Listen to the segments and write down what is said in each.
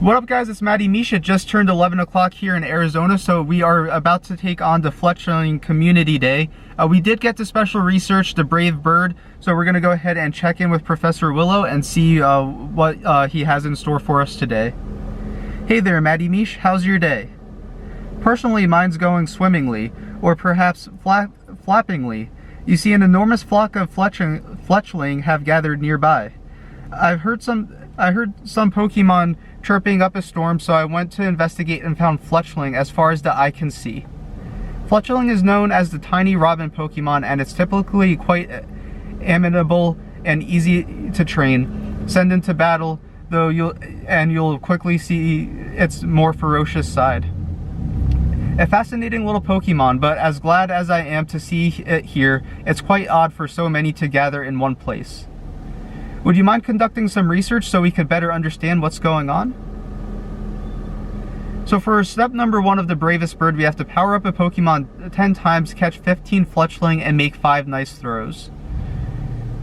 What up guys, it's Matty Misha. It just turned 11 o'clock here in Arizona, so we are about to take on the Fletchling Community Day. We did get the special research, the Bravest Bird, so we're going to go ahead and check in with Professor Willow and see what he has in store for us today. Hey there Matty Mish, how's your day? Personally, mine's going swimmingly, or perhaps flappingly. You see, an enormous flock of Fletchling have gathered nearby. I heard some Pokémon chirping up a storm, so I went to investigate and found Fletchling as far as the eye can see. Fletchling is known as the tiny robin Pokémon, and it's typically quite amenable and easy to train. Send into battle, though you'll quickly see its more ferocious side. A fascinating little Pokémon, but as glad as I am to see it here, it's quite odd for so many to gather in one place. Would you mind conducting some research so we could better understand what's going on? So for step number 1 of the Bravest Bird, we have to power up a Pokemon 10 times, catch 15 Fletchling, and make 5 nice throws.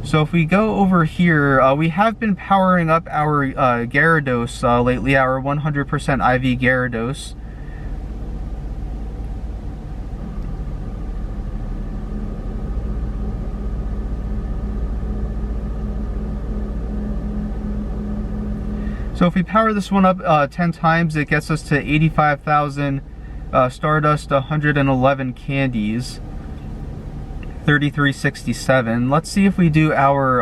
So if we go over here, we have been powering up our Gyarados lately, our 100% IV Gyarados. So if we power this one up 10 times, it gets us to 85,000 Stardust, 111 candies, 3367. Let's see if we do our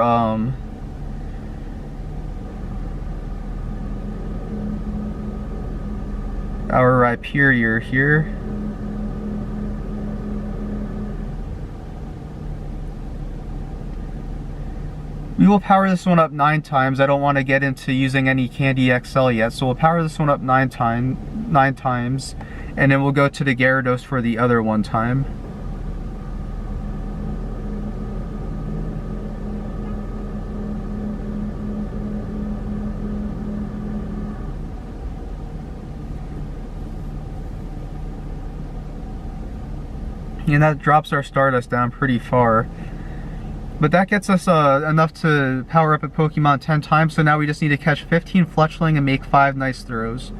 Rhyperior here. We will power this one up 9 times. I don't want to get into using any Candy XL yet, so we'll power this one up 9 times, and then we'll go to the Gyarados for the other 1 time. And that drops our Stardust down pretty far. But that gets us enough to power up a Pokemon 10 times, so now we just need to catch 15 Fletchling and make 5 nice throws.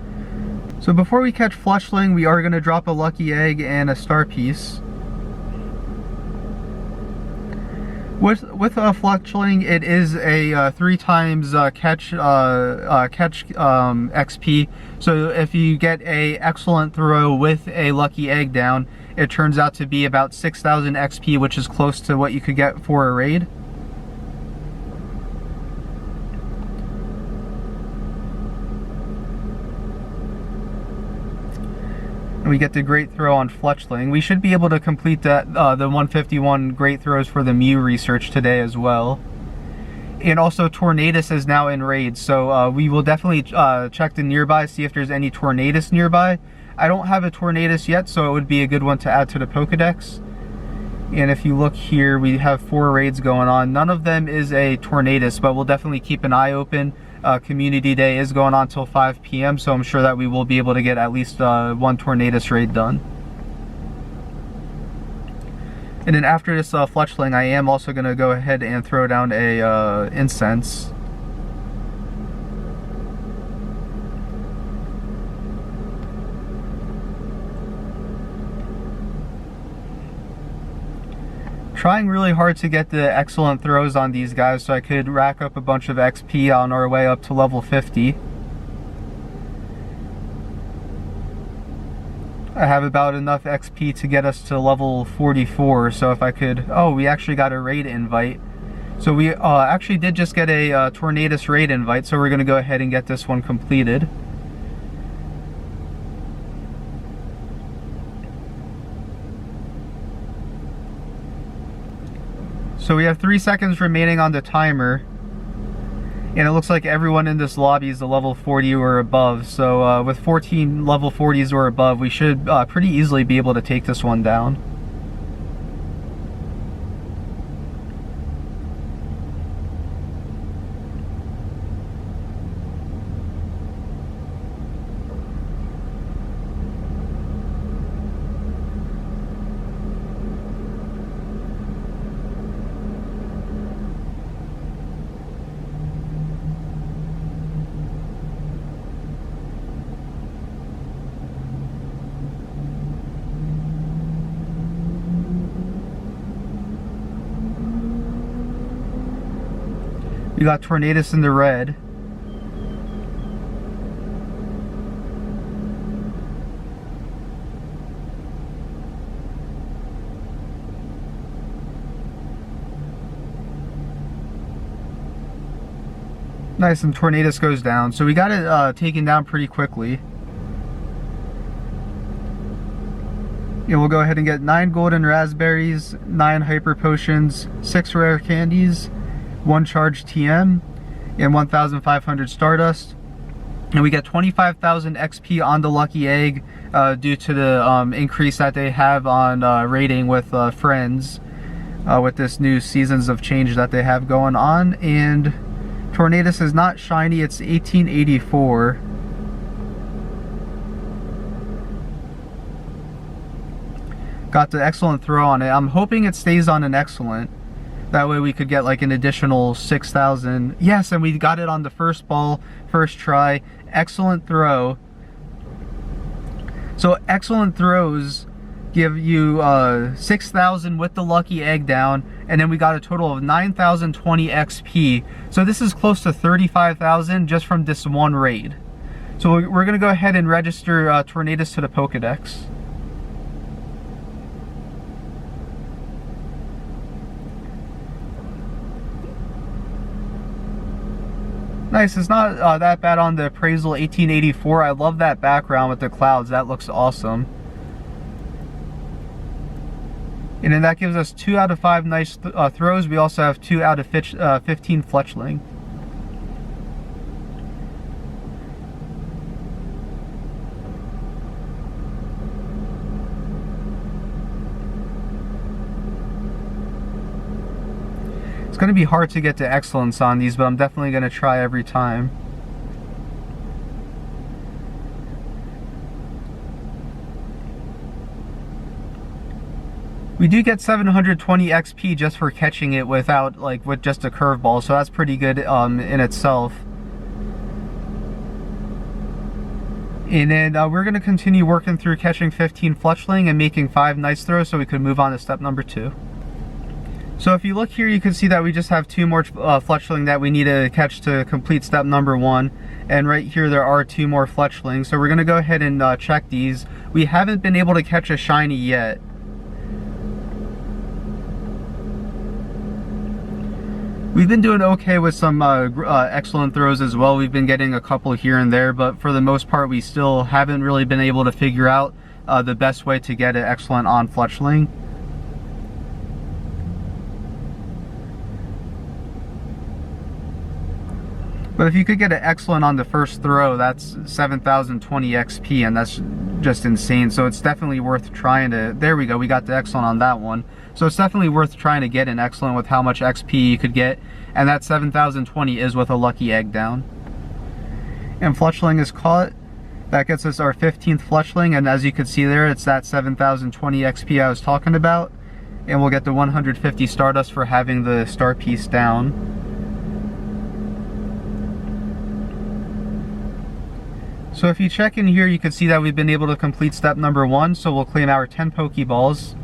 So before we catch Fletchling, we are going to drop a Lucky Egg and a Star Piece. With a Fletchling, it is a 3 times catch XP, so if you get a excellent throw with a Lucky Egg down, it turns out to be about 6,000 XP, which is close to what you could get for a raid. And we get the great throw on Fletchling. We should be able to complete that the 151 great throws for the Mew research today as well. And also Tornadus is now in raid, so we will definitely check the nearby, see if there's any Tornadus nearby. I don't have a Tornadus yet, so it would be a good one to add to the Pokedex. And if you look here, we have 4 raids going on. None of them is a Tornadus, but we'll definitely keep an eye open. Community Day is going on till 5 p.m., so I'm sure that we will be able to get at least 1 Tornadus raid done. And then after this Fletchling, I am also going to go ahead and throw down a Incense. Trying really hard to get the excellent throws on these guys so I could rack up a bunch of XP on our way up to level 50. I have about enough XP to get us to level 44, so if I could... Oh, we actually got a raid invite. So we actually did just get a Tornadus raid invite, so we're going to go ahead and get this one completed. So we have 3 seconds remaining on the timer, and it looks like everyone in this lobby is a level 40 or above. So with 14 level 40s or above, we should pretty easily be able to take this one down. We got Tornadus in the red. Nice, and Tornadus goes down. So we got it taken down pretty quickly. And we'll go ahead and get 9 golden raspberries, 9 hyper potions, 6 rare candies, 1 charged TM, and 1,500 stardust. And we get 25,000 XP on the lucky egg due to the increase that they have on raiding with friends with this new Seasons of Change that they have going on. And Tornadus is not shiny, it's 1884. Got the excellent throw on it. I'm hoping it stays on an excellent. That way we could get like an additional 6,000. Yes, and we got it on the first ball, first try. Excellent throw. So excellent throws give you 6,000 with the lucky egg down, and then we got a total of 9,020 XP. So this is close to 35,000 just from this one raid. So we're gonna go ahead and register Tornadus to the Pokedex. Nice, it's not that bad on the appraisal. 1884. I love that background with the clouds. That looks awesome. And then that gives us 2 out of 5 nice throws. We also have 2 out of 15 Fletchling. It's going to be hard to get to excellence on these, but I'm definitely going to try every time. We do get 720 XP just for catching it without, like, with just a curveball, so that's pretty good in itself. And then we're going to continue working through catching 15 Fletchling and making 5 nice throws so we could move on to step number 2. So if you look here, you can see that we just have 2 more Fletchling that we need to catch to complete step number 1. And right here there are 2 more Fletchling. So we're going to go ahead and check these. We haven't been able to catch a shiny yet. We've been doing okay with some excellent throws as well. We've been getting a couple here and there, but for the most part we still haven't really been able to figure out the best way to get an excellent on Fletchling. But if you could get an excellent on the first throw, that's 7,020 XP, and that's just insane. So it's definitely worth trying to... There we go, we got the excellent on that one. So it's definitely worth trying to get an excellent with how much XP you could get. And that 7,020 is with a lucky egg down. And Fletchling is caught. That gets us our 15th Fletchling, and as you can see there, it's that 7,020 XP I was talking about. And we'll get the 150 Stardust for having the star piece down. So if you check in here, you can see that we've been able to complete step number 1. So we'll claim our 10 Pokeballs,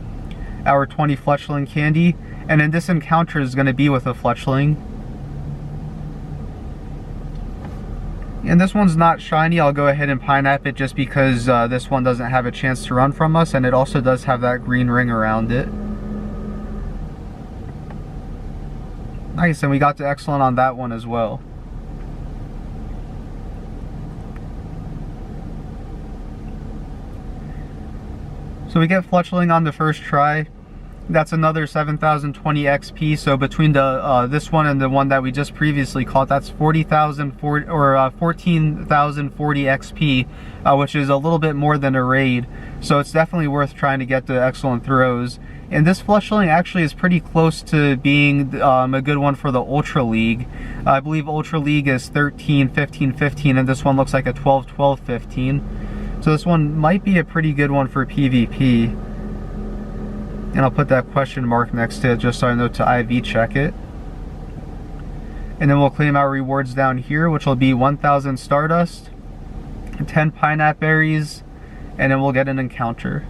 our 20 Fletchling candy, and then this encounter is going to be with a Fletchling. And this one's not shiny. I'll go ahead and Pineapple it just because this one doesn't have a chance to run from us, and it also does have that green ring around it. Nice, and we got the excellent on that one as well. So we get Fletchling on the first try. That's another 7,020 XP. So between the this one and the one that we just previously caught, that's 14,040 XP, which is a little bit more than a raid. So it's definitely worth trying to get the excellent throws. And this Fletchling actually is pretty close to being a good one for the Ultra League. I believe Ultra League is 13, 15, 15, and this one looks like a 12, 12, 15. So this one might be a pretty good one for PvP. And I'll put that question mark next to it just so I know to IV check it. And then we'll claim our rewards down here, which will be 1,000 Stardust, 10 Pineapple Berries, and then we'll get an encounter.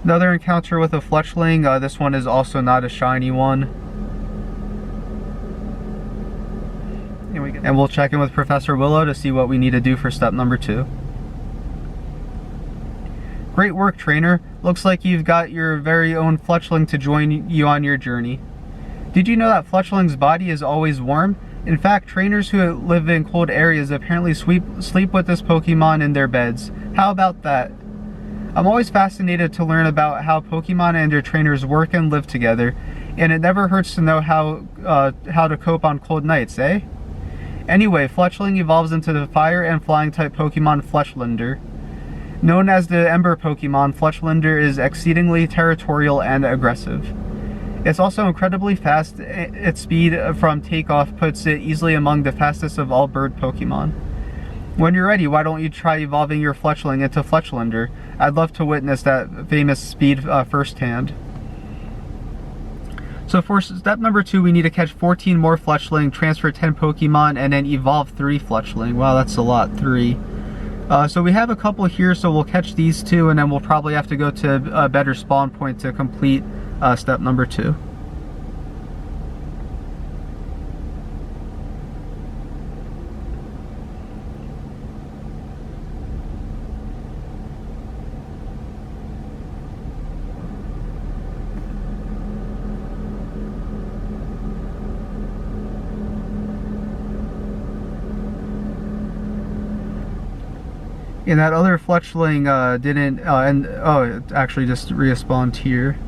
Another encounter with a Fletchling. This one is also not a shiny one. And we'll check in with Professor Willow to see what we need to do for step number 2. Great work, trainer. Looks like you've got your very own Fletchling to join you on your journey. Did you know that Fletchling's body is always warm? In fact, trainers who live in cold areas apparently sleep with this Pokemon in their beds. How about that? I'm always fascinated to learn about how Pokemon and their trainers work and live together, and it never hurts to know how to cope on cold nights, eh? Anyway, Fletchling evolves into the fire and flying type Pokemon Fletchlander. Known as the Ember Pokemon, Fletchlander is exceedingly territorial and aggressive. It's also incredibly fast. Its speed from takeoff puts it easily among the fastest of all bird Pokemon. When you're ready, why don't you try evolving your Fletchling into Fletchlander? I'd love to witness that famous speed firsthand. So for step number 2, we need to catch 14 more Fletchling, transfer 10 Pokemon, and then evolve 3 Fletchling. Wow, that's a lot, 3. So we have a couple here, so we'll catch these 2, and then we'll probably have to go to a better spawn point to complete step number 2. And that other Fletchling didn't, oh, it actually just respawned here.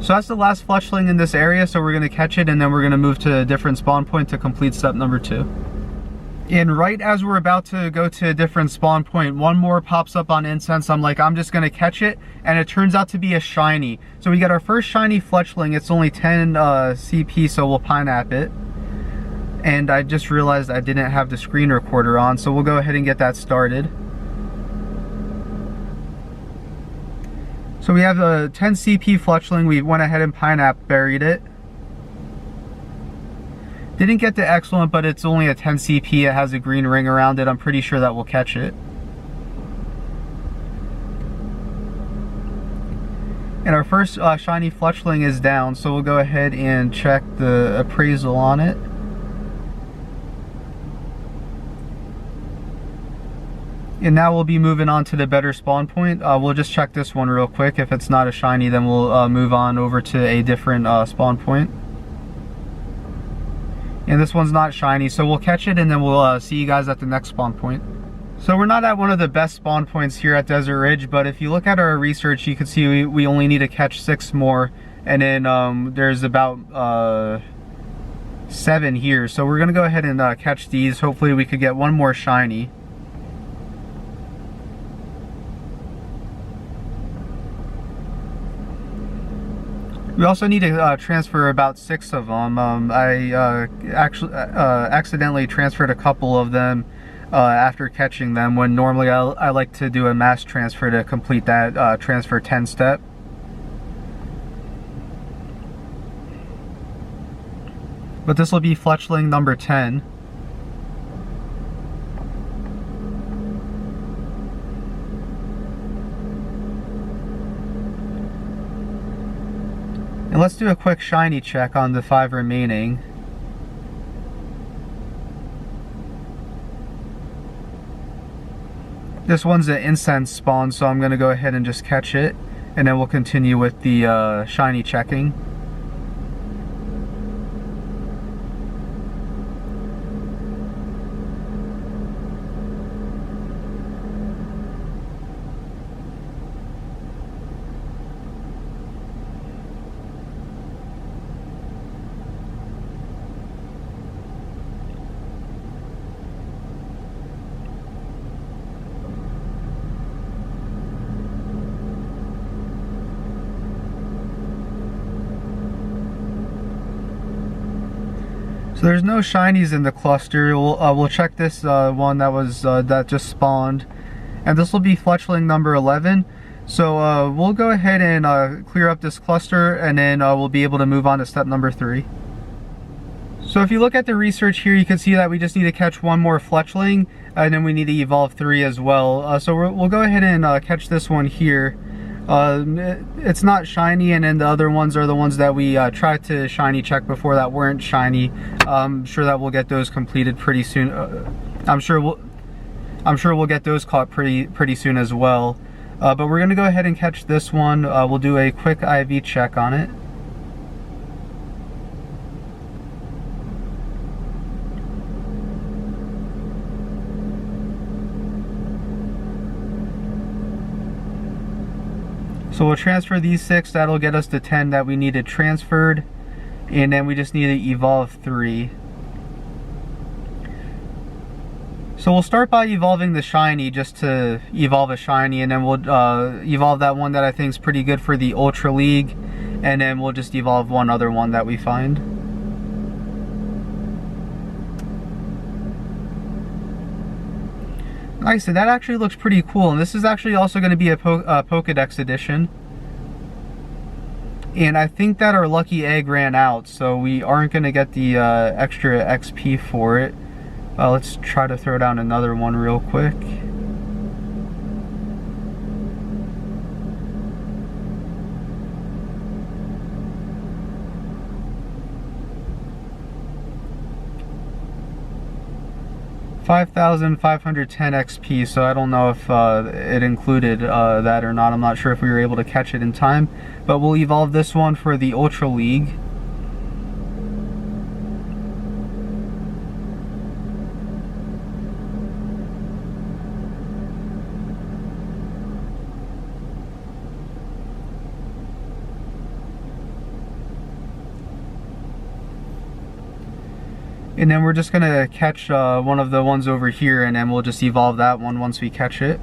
So that's the last Fletchling in this area, so we're going to catch it and then we're going to move to a different spawn point to complete step number 2. And right as we're about to go to a different spawn point, one more pops up on Incense. I'm like, I'm just going to catch it, and it turns out to be a shiny. So we got our first shiny Fletchling. It's only 10 CP, so we'll Pineapple it. And I just realized I didn't have the screen recorder on, so we'll go ahead and get that started. So we have a 10 CP Fletchling. We went ahead and Pineapple buried it. Didn't get the excellent, but it's only a 10 CP. It has a green ring around it. I'm pretty sure that will catch it. And our first shiny Fletchling is down, so we'll go ahead and check the appraisal on it. And now we'll be moving on to the better spawn point. We'll just check this one real quick. If it's not a shiny, then we'll move on over to a different spawn point. And this one's not shiny, so we'll catch it and then we'll see you guys at the next spawn point. So we're not at one of the best spawn points here at Desert Ridge, but if you look at our research, you can see we only need to catch 6 more, and then there's about 7 here. So we're gonna go ahead and catch these. Hopefully we could get one more shiny. We also need to transfer about 6 of them. I actually accidentally transferred a couple of them after catching them, when normally I like to do a mass transfer to complete that transfer 10 step. But this will be Fletchling number 10. And let's do a quick shiny check on the 5 remaining. This one's an Incense spawn, so I'm going to go ahead and just catch it, and then we'll continue with the shiny checking. So there's no shinies in the cluster. We'll check this one that was that just spawned, and this will be Fletchling number 11. So we'll go ahead and clear up this cluster, and then we'll be able to move on to step number 3. So if you look at the research here, you can see that we just need to catch 1 more Fletchling, and then we need to evolve 3 as well. So we'll go ahead and catch this one here. It's not shiny, and then the other ones are the ones that we tried to shiny check before that weren't shiny. I'm sure that we'll get those completed pretty soon. I'm sure we'll get those caught pretty soon as well. But we're gonna go ahead and catch this one. We'll do a quick IV check on it. So we'll transfer these 6, that'll get us the 10 that we needed transferred, and then we just need to evolve 3. So we'll start by evolving the shiny, just to evolve a shiny, and then we'll evolve that one that I think is pretty good for the Ultra League, and then we'll just evolve one other one that we find. Nice, and that actually looks pretty cool, and this is actually also going to be a Pokedex edition. And I think that our lucky egg ran out, so we aren't going to get the extra XP for it. Let's try to throw down another one real quick. 5,510 XP, so I don't know if it included that or not. I'm not sure if we were able to catch it in time, but we'll evolve this one for the Ultra League. And then we're just gonna catch one of the ones over here, and then we'll just evolve that one once we catch it.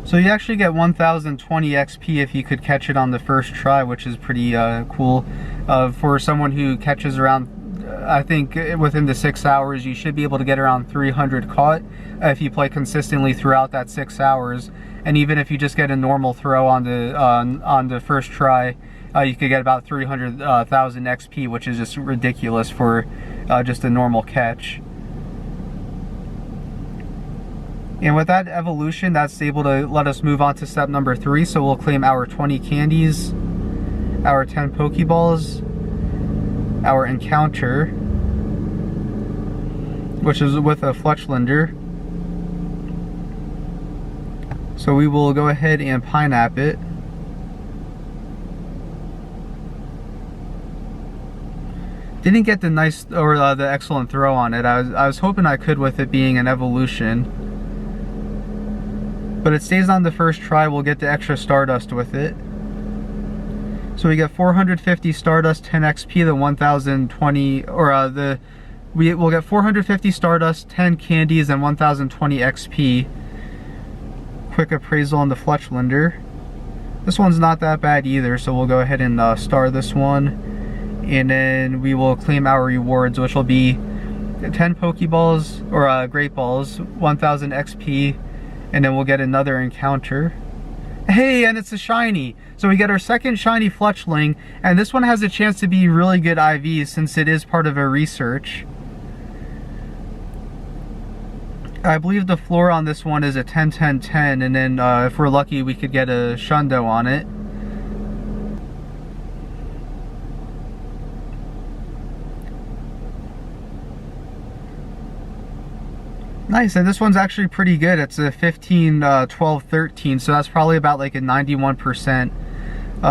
So you actually get 1,020 XP if you could catch it on the first try, which is pretty cool. For someone who catches around, I think within the 6 hours, you should be able to get around 300 caught if you play consistently throughout that 6 hours. And even if you just get a normal throw on the first try, you could get about 300,000 XP, which is just ridiculous for just a normal catch. And with that evolution, that's able to let us move on to step number 3. So we'll claim our 20 candies, our 10 Pokeballs, our encounter, which is with a Fletchlander. So we will go ahead and Pineapple it. Didn't get the nice or the excellent throw on it. I was hoping I could with it being an evolution. But it stays on the first try. We'll get the extra Stardust with it. So we get 450 Stardust, 10 XP, the 1,020, or we'll get 450 Stardust, 10 candies, and 1,020 XP. Quick appraisal on the Fletchlander. This one's not that bad either, so we'll go ahead and star this one. And then we will claim our rewards, which will be 10 Pokeballs, or Great Balls, 1,000 XP, and then we'll get another encounter. Hey, and it's a shiny! So we get our second shiny Fletchling, and this one has a chance to be really good IV since it is part of a research. I believe the floor on this one is a 10-10-10, and then if we're lucky we could get a Shundo on it. Nice, and this one's actually pretty good. It's a 15, 12, 13, so that's probably about like a 91%.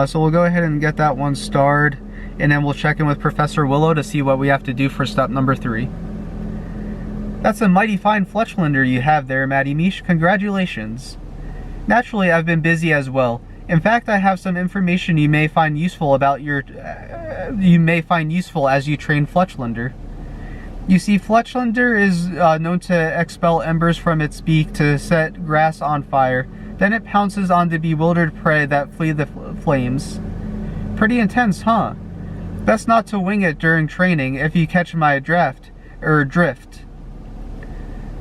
So we'll go ahead and get that one starred, and then we'll check in with Professor Willow to see what we have to do for step number 3. That's a mighty fine Fletchlander you have there, Matty Mish. Congratulations. Naturally, I've been busy as well. In fact, I have some information you may find useful about as you train Fletchlander. You see, Fletchlander is known to expel embers from its beak to set grass on fire. Then it pounces on the bewildered prey that flee the flames. Pretty intense, huh? Best not to wing it during training if you catch my drift.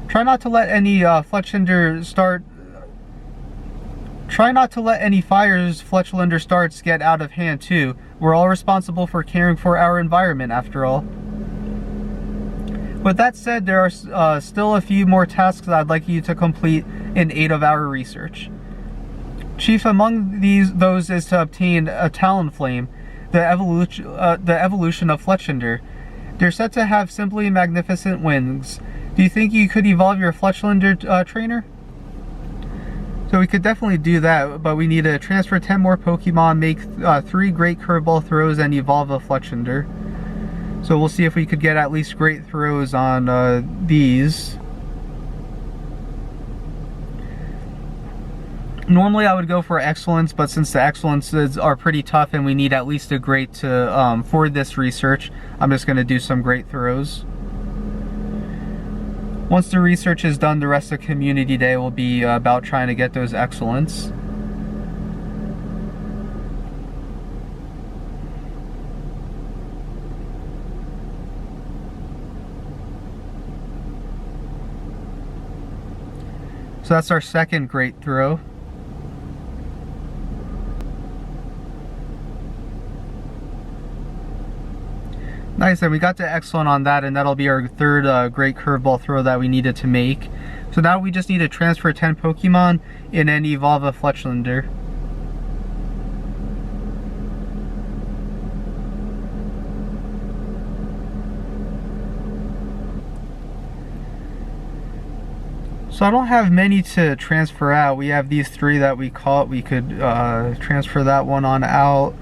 Try not to let any Try not to let any fires Fletchlander starts get out of hand too. We're all responsible for caring for our environment after all. With that said, there are still a few more tasks that I'd like you to complete in aid of our research. Chief among those is to obtain a Talonflame, the evolution of Fletchlander. They're said to have simply magnificent wings. Do you think you could evolve your Fletchlander trainer? So we could definitely do that, but we need to transfer 10 more Pokemon, make 3 great curveball throws, and evolve a Fletchlander. So we'll see if we could get at least great throws on these. Normally I would go for excellence, but since the excellences are pretty tough and we need at least a great to for this research, I'm just going to do some great throws. Once the research is done, the rest of Community Day will be about trying to get those excellence. So that's our second great throw. Nice, and we got the excellent on that, and that'll be our third great curveball throw that we needed to make. So now we just need to transfer 10 Pokemon and then evolve a Fletchlander. So I don't have many to transfer out. We have these 3 that we caught. We could transfer that one on out.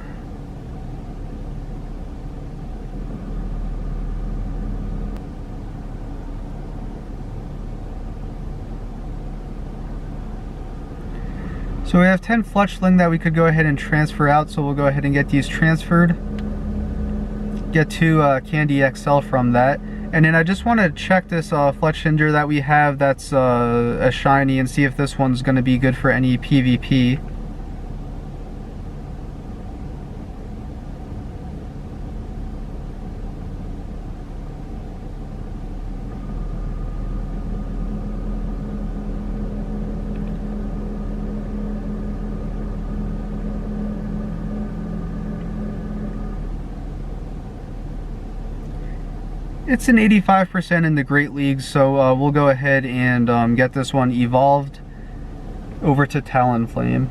So we have 10 Fletchling that we could go ahead and transfer out, so we'll go ahead and get these transferred. Get 2 Candy XL from that. And then I just want to check this Fletchlander that we have that's a shiny and see if this one's going to be good for any PvP. It's an 85% in the Great Leagues, so we'll go ahead and get this one evolved over to Talonflame.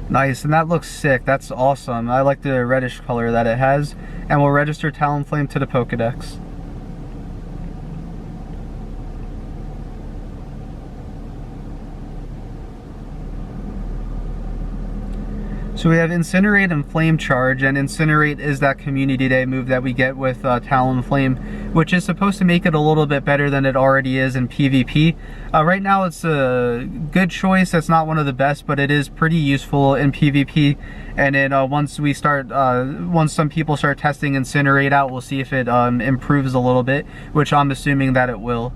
Nice, and that looks sick. That's awesome. I like the reddish color that it has. And we'll register Talonflame to the Pokedex. So we have Incinerate and Flame Charge, and Incinerate is that Community Day move that we get with Talonflame, which is supposed to make it a little bit better than it already is in PvP. Right now it's a good choice. It's not one of the best, but it is pretty useful in PvP. And then once some people start testing Incinerate out, we'll see if it improves a little bit, which I'm assuming that it will.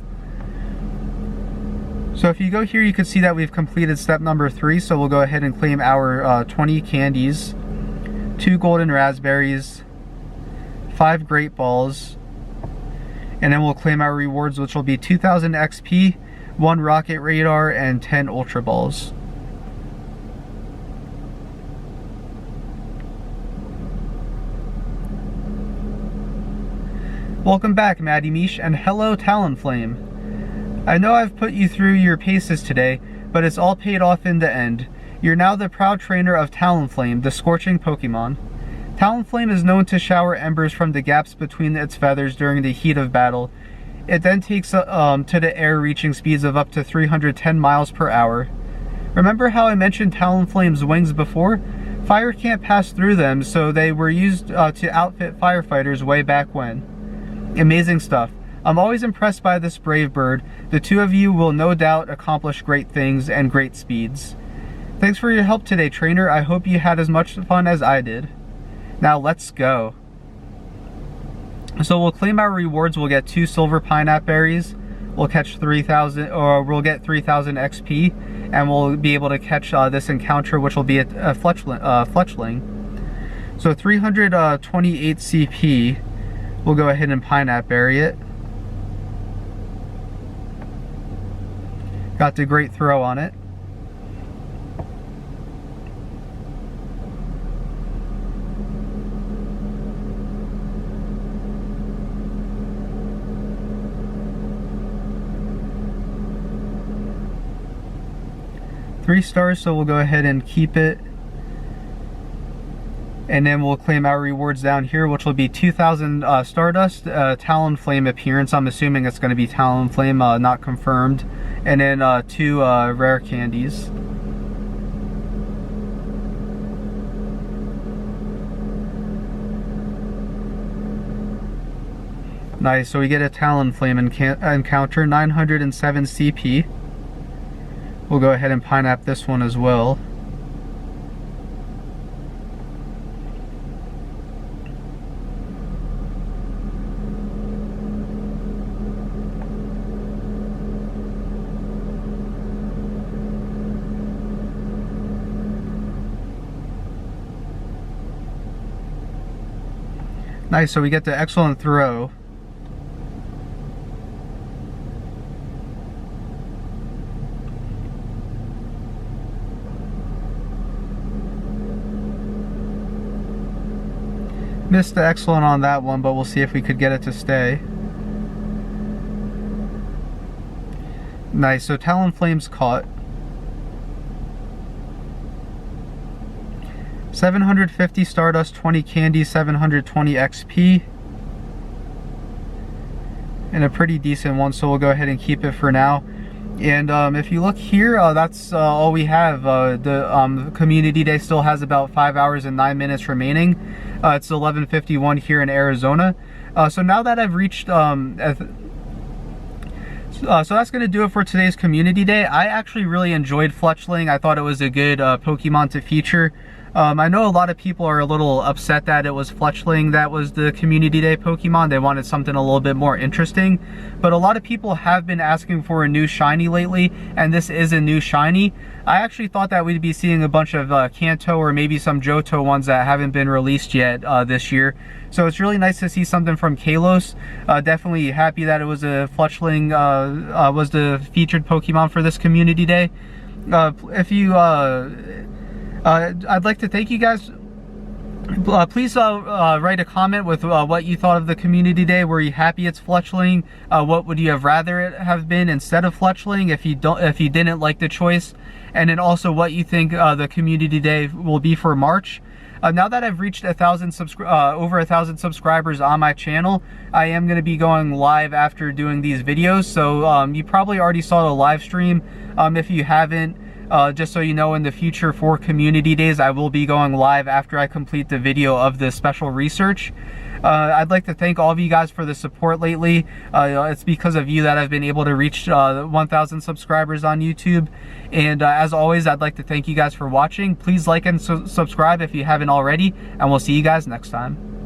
So if you go here, you can see that we've completed step number 3, so we'll go ahead and claim our 20 candies, 2 golden raspberries, 5 great balls, and then we'll claim our rewards, which will be 2,000 XP, 1 rocket radar, and 10 ultra balls. Welcome back, Maddie Mish, and hello, Talonflame. I know I've put you through your paces today, but it's all paid off in the end. You're now the proud trainer of Talonflame, the scorching Pokemon. Talonflame is known to shower embers from the gaps between its feathers during the heat of battle. It then takes to the air, reaching speeds of up to 310 miles per hour. Remember how I mentioned Talonflame's wings before? Fire can't pass through them, so they were used to outfit firefighters way back when. Amazing stuff. I'm always impressed by this brave bird. The 2 of you will no doubt accomplish great things and great speeds. Thanks for your help today, trainer. I hope you had as much fun as I did. Now let's go. So we'll claim our rewards. We'll get 2 silver pineapple berries. we'll catch 3,000, or we'll get 3,000 XP, and we'll be able to catch this encounter, which will be a Fletchling. So 328 CP. We'll go ahead and Pineapple Berry it. Got the great throw on it. Three stars, so we'll go ahead and keep it. And then we'll claim our rewards down here, which will be 2,000 Stardust, Talonflame appearance. I'm assuming it's going to be Talonflame, not confirmed. And then 2 rare candies. Nice, so we get a Talonflame encounter, 907 CP. We'll go ahead and Pineapple this one as well. Nice, so we get the excellent throw. Missed the excellent on that one, but we'll see if we could get it to stay. Nice, so Talonflame's caught. 750 Stardust, 20 candy, 720 XP. And a pretty decent one, so we'll go ahead and keep it for now. And if you look here, that's all we have. The community day still has about 5 hours and 9 minutes remaining. It's 11:51 here in Arizona. So now that I've reached, so that's going to do it for today's community day. I actually really enjoyed Fletchling. I thought it was a good Pokemon to feature. I know a lot of people are a little upset that it was Fletchling that was the community day Pokemon. They wanted something a little bit more interesting, but a lot of people have been asking for a new shiny lately, and this is a new shiny. I actually thought that we'd be seeing a bunch of Kanto or maybe some Johto ones that haven't been released yet this year. So it's really nice to see something from Kalos. Definitely happy that it was a Fletchling was the featured Pokemon for this community day. If you I'd like to thank you guys. Please write a comment with what you thought of the community day. Were you happy it's Fletchling? What would you have rather it have been instead of Fletchling if you didn't like the choice? And then also what you think the community day will be for March. Now that I've reached over 1,000 subscribers on my channel, I am going to be going live after doing these videos. So you probably already saw the live stream. If you haven't, just so you know, in the future for community days, I will be going live after I complete the video of the special research. I'd like to thank all of you guys for the support lately. It's because of you that I've been able to reach 1,000 subscribers on YouTube. And as always, I'd like to thank you guys for watching. Please like and subscribe if you haven't already, and we'll see you guys next time.